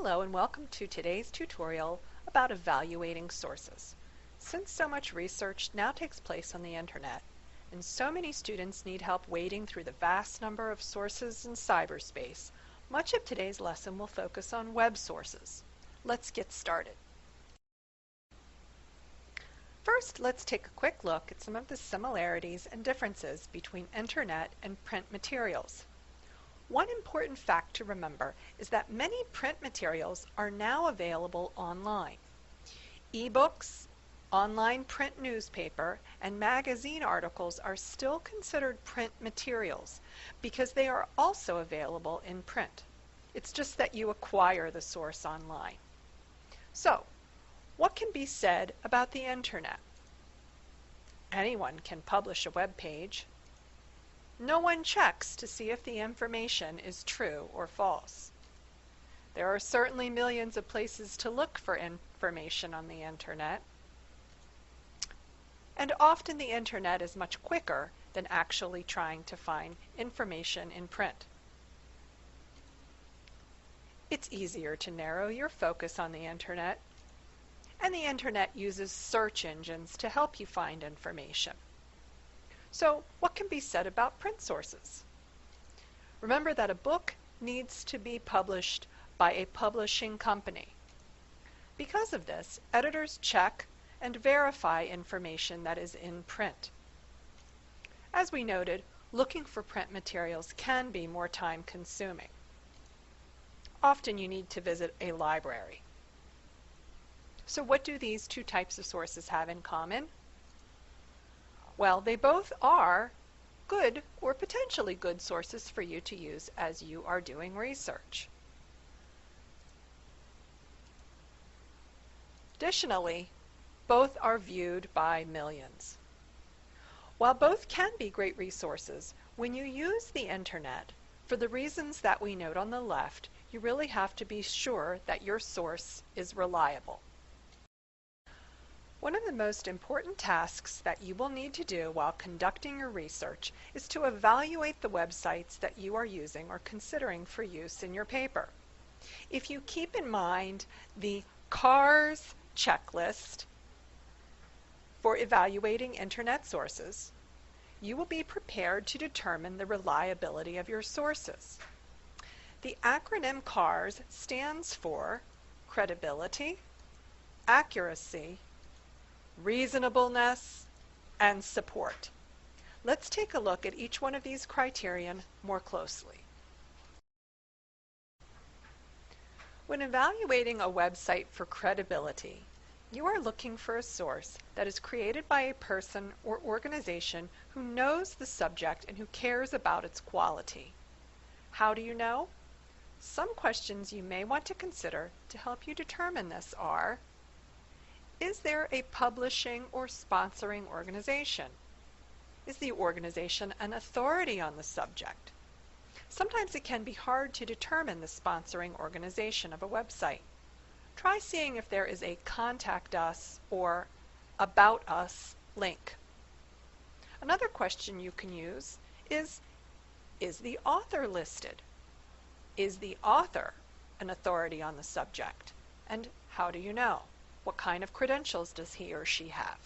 Hello and welcome to today's tutorial about evaluating sources. Since so much research now takes place on the internet, and so many students need help wading through the vast number of sources in cyberspace, much of today's lesson will focus on web sources. Let's get started. First, let's take a quick look at some of the similarities and differences between internet and print materials. One important fact to remember is that many print materials are now available online. E-books, online print newspaper, and magazine articles are still considered print materials because they are also available in print. It's just that you acquire the source online. So, what can be said about the internet? Anyone can publish a web page. No one checks to see if the information is true or false. There are certainly millions of places to look for information on the internet, and often the internet is much quicker than actually trying to find information in print. It's easier to narrow your focus on the internet, and the internet uses search engines to help you find information. So, what can be said about print sources? Remember that a book needs to be published by a publishing company. Because of this, editors check and verify information that is in print. As we noted, looking for print materials can be more time-consuming. Often you need to visit a library. So what do these two types of sources have in common? Well, they both are good or potentially good sources for you to use as you are doing research. Additionally, both are viewed by millions. While both can be great resources, when you use the internet, for the reasons that we note on the left, you really have to be sure that your source is reliable. One of the most important tasks that you will need to do while conducting your research is to evaluate the websites that you are using or considering for use in your paper. If you keep in mind the CARS checklist for evaluating internet sources, you will be prepared to determine the reliability of your sources. The acronym CARS stands for credibility, accuracy, reasonableness, and support. Let's take a look at each one of these criterion more closely. When evaluating a website for credibility, you are looking for a source that is created by a person or organization who knows the subject and who cares about its quality. How do you know? Some questions you may want to consider to help you determine this are: is there a publishing or sponsoring organization? Is the organization an authority on the subject? Sometimes it can be hard to determine the sponsoring organization of a website. Try seeing if there is a Contact Us or About Us link. Another question you can use is the author listed? Is the author an authority on the subject? And how do you know? What kind of credentials does he or she have?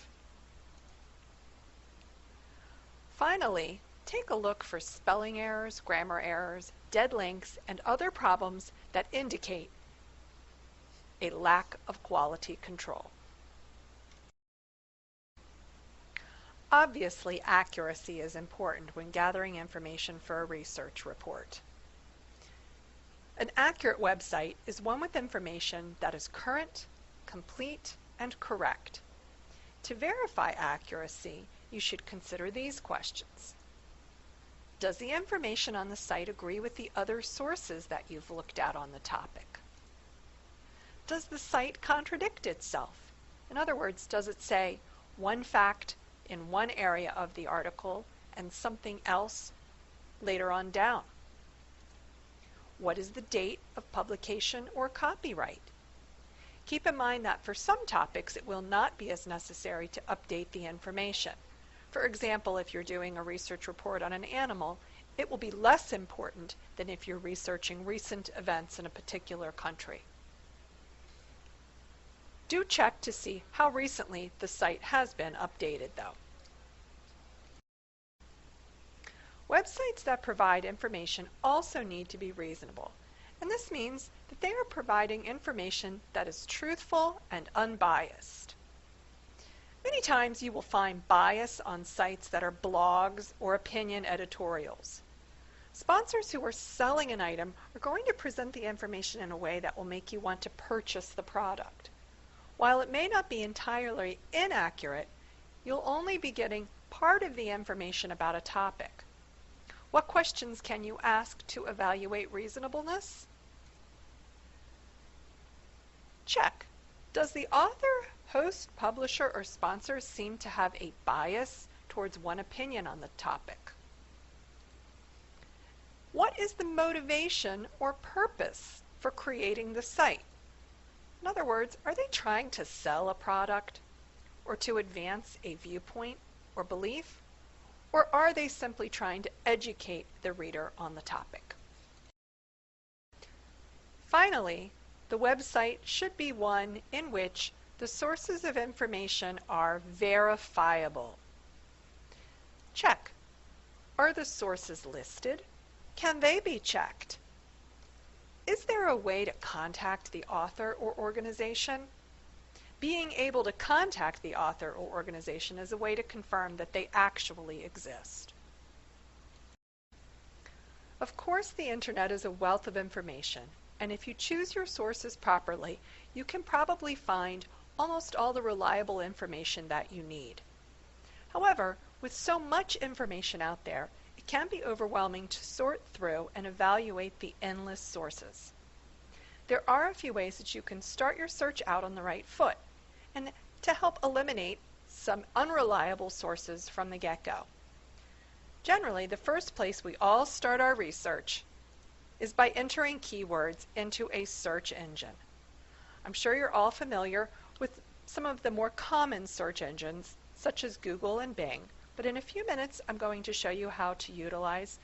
Finally, take a look for spelling errors, grammar errors, dead links, and other problems that indicate a lack of quality control. Obviously, accuracy is important when gathering information for a research report. An accurate website is one with information that is current, complete, and correct. To verify accuracy, you should consider these questions. Does the information on the site agree with the other sources that you've looked at on the topic? Does the site contradict itself? In other words, does it say one fact in one area of the article and something else later on down? What is the date of publication or copyright? Keep in mind that for some topics it will not be as necessary to update the information. For example, if you're doing a research report on an animal, it will be less important than if you're researching recent events in a particular country. Do check to see how recently the site has been updated though. Websites that provide information also need to be reasonable, and this means that they are providing information that is truthful and unbiased. Many times you will find bias on sites that are blogs or opinion editorials. Sponsors who are selling an item are going to present the information in a way that will make you want to purchase the product. While it may not be entirely inaccurate, you'll only be getting part of the information about a topic. What questions can you ask to evaluate reasonableness? Check. Does the author, host, publisher, or sponsor seem to have a bias towards one opinion on the topic? What is the motivation or purpose for creating the site? In other words, are they trying to sell a product or to advance a viewpoint or belief? Or are they simply trying to educate the reader on the topic? Finally, the website should be one in which the sources of information are verifiable. Check. Are the sources listed? Can they be checked? Is there a way to contact the author or organization? Being able to contact the author or organization is a way to confirm that they actually exist. Of course, the internet is a wealth of information, and if you choose your sources properly, you can probably find almost all the reliable information that you need. However, with so much information out there, it can be overwhelming to sort through and evaluate the endless sources. There are a few ways that you can start your search out on the right foot, and to help eliminate some unreliable sources from the get-go. Generally, the first place we all start our research is by entering keywords into a search engine. I'm sure you're all familiar with some of the more common search engines, such as Google and Bing, but in a few minutes I'm going to show you how to utilize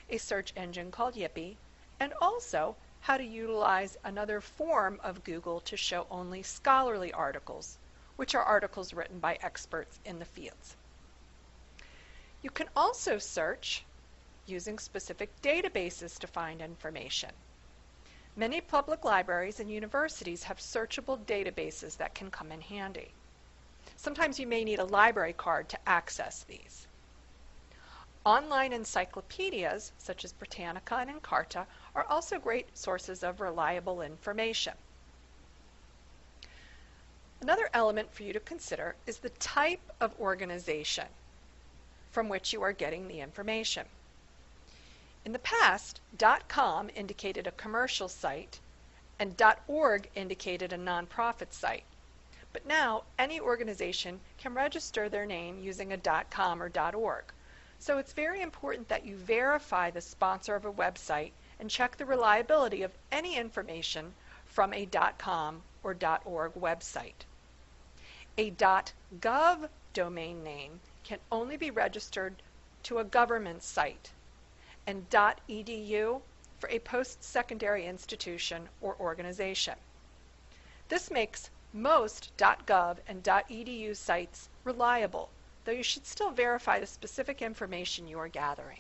a search engine called Yippee, and also how to utilize another form of Google to show only scholarly articles, which are articles written by experts in the fields. You can also search using specific databases to find information. Many public libraries and universities have searchable databases that can come in handy. Sometimes you may need a library card to access these. Online encyclopedias, such as Britannica and Encarta, are also great sources of reliable information. Another element for you to consider is the type of organization from which you are getting the information. In the past, .com indicated a commercial site and .org indicated a nonprofit site. But now, any organization can register their name using a .com or .org. So it's very important that you verify the sponsor of a website and check the reliability of any information from a .com or .org website. A .gov domain name can only be registered to a government site, and .edu for a post-secondary institution or organization. This makes most .gov and .edu sites reliable, though you should still verify the specific information you are gathering.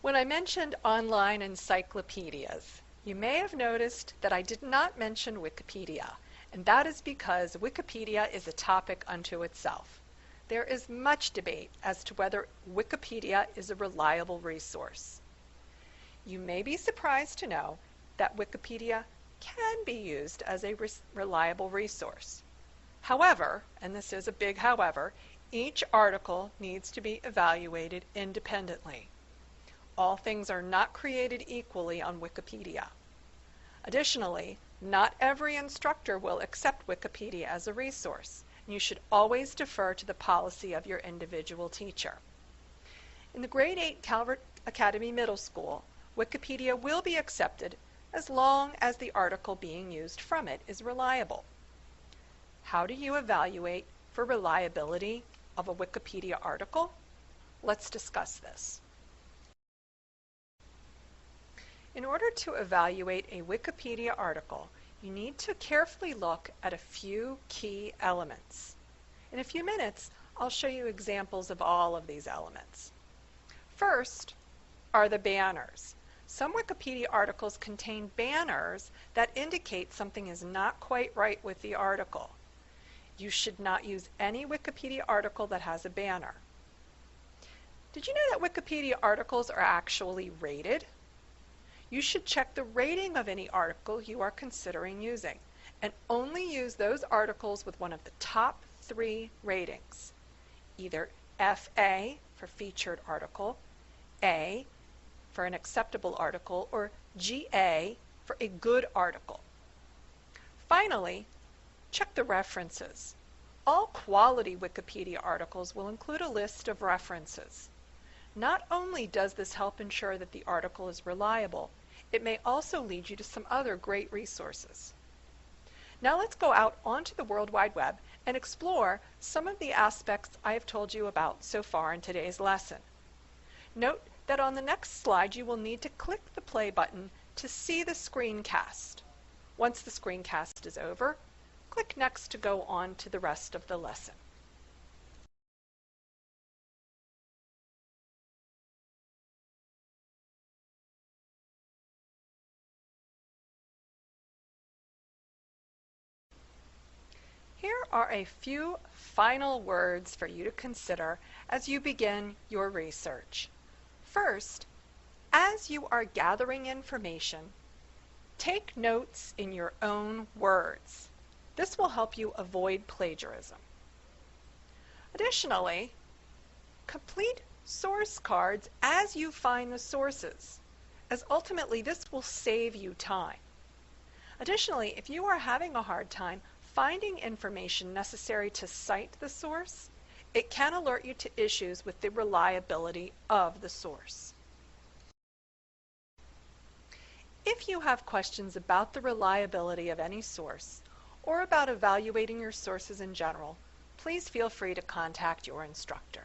When I mentioned online encyclopedias, you may have noticed that I did not mention Wikipedia, and that is because Wikipedia is a topic unto itself. There is much debate as to whether Wikipedia is a reliable resource. You may be surprised to know that Wikipedia can be used as a reliable resource. However, and this is a big however, each article needs to be evaluated independently. All things are not created equally on Wikipedia. Additionally, not every instructor will accept Wikipedia as a resource, and you should always defer to the policy of your individual teacher. In the Grade 8 Calvert Academy Middle School, Wikipedia will be accepted as long as the article being used from it is reliable. How do you evaluate for reliability of a Wikipedia article? Let's discuss this. In order to evaluate a Wikipedia article, you need to carefully look at a few key elements. In a few minutes, I'll show you examples of all of these elements. First are the banners. Some Wikipedia articles contain banners that indicate something is not quite right with the article. You should not use any Wikipedia article that has a banner. Did you know that Wikipedia articles are actually rated? You should check the rating of any article you are considering using, and only use those articles with one of the top 3 ratings, either FA for featured article, A for an acceptable article, or GA for a good article. Finally, check the references. All quality Wikipedia articles will include a list of references. Not only does this help ensure that the article is reliable, it may also lead you to some other great resources. Now let's go out onto the World Wide Web and explore some of the aspects I have told you about so far in today's lesson. Note that on the next slide you will need to click the play button to see the screencast. Once the screencast is over, click next to go on to the rest of the lesson. Here are a few final words for you to consider as you begin your research. First, as you are gathering information, take notes in your own words. This will help you avoid plagiarism. Additionally, complete source cards as you find the sources, as ultimately this will save you time. Additionally, if you are having a hard time finding information necessary to cite the source, it can alert you to issues with the reliability of the source. If you have questions about the reliability of any source, or about evaluating your sources in general, please feel free to contact your instructor.